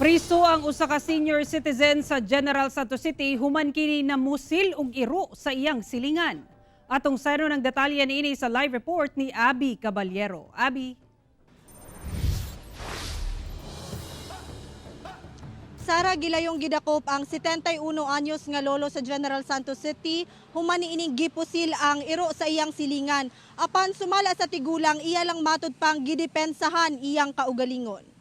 Priso ang usa ka senior citizen sa General Santos City human kini namusil og iro sa iyang silingan. Atong sayro ng detalye niini sa live report ni Abby Caballero. Abby. Sara gilayong gidakop ang 71 anyos nga lolo sa General Santos City human niining gipusil ang iro sa iyang silingan. Apan sumala sa tigulang iya lang matud pang gidepensahan iyang kaugalingon.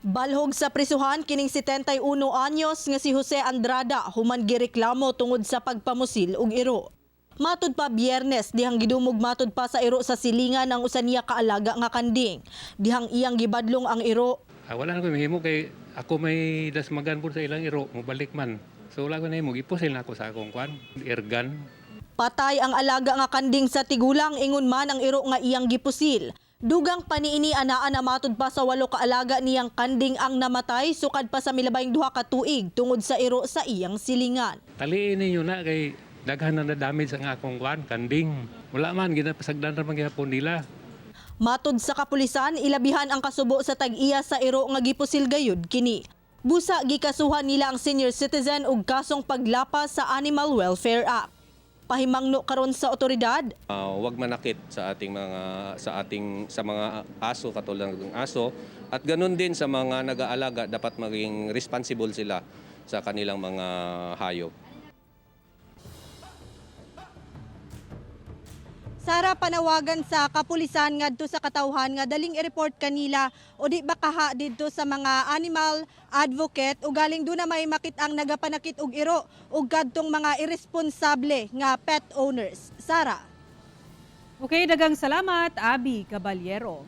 Balhog sa prisuhan kining 71 anyos nga si Jose Andrada human gireklamo tungod sa pagpamusil og iro. Matud pa Biyernes dihang gidumog matud pa sa iro sa silingan ng usa niya kaalaga nga kanding. Dihang iyang gibadlong ang iro. Wala na ko mahimo kay ako may dasmagan po sa ilang iro, mobalik man. So wala ko na himo, ipusil na ako sa akong kwan, airgun. Patay ang alaga nga kanding sa tigulang ingon man ang iro nga iyang gipusil. Dugang paniini anaan na matud pa sa 8 kaalaga niyang kanding ang namatay sukad pa sa milabayng 2 ka tuig tungod sa iro sa iyang silingan. Taliin ninyo na kay daghan na damage ang akong kwan, kanding. Wala man, ginapasagdan ra man gihapon nila. Matud sa kapulisan, ilabihan ang kasubo sa tag-iya sa iro nga gipusil gayud kini. Busa gikasuhan nila ang senior citizen og kasong paglapas sa Animal Welfare Act. Pahimangno karon sa otoridad. Huwag manakit sa mga aso katulad ng aso at ganun din sa mga nag-aalaga dapat maging responsible sila sa kanilang mga hayop. Sara, panawagan sa kapulisan ngadto sa katawhan nga daling i-report kanila o di bakaha didto sa mga animal advocate o galing do na may makit ang nagapanakit og iro ug kadtong mga irresponsable nga pet owners. Sara. Okay, dagang salamat Abby Caballero.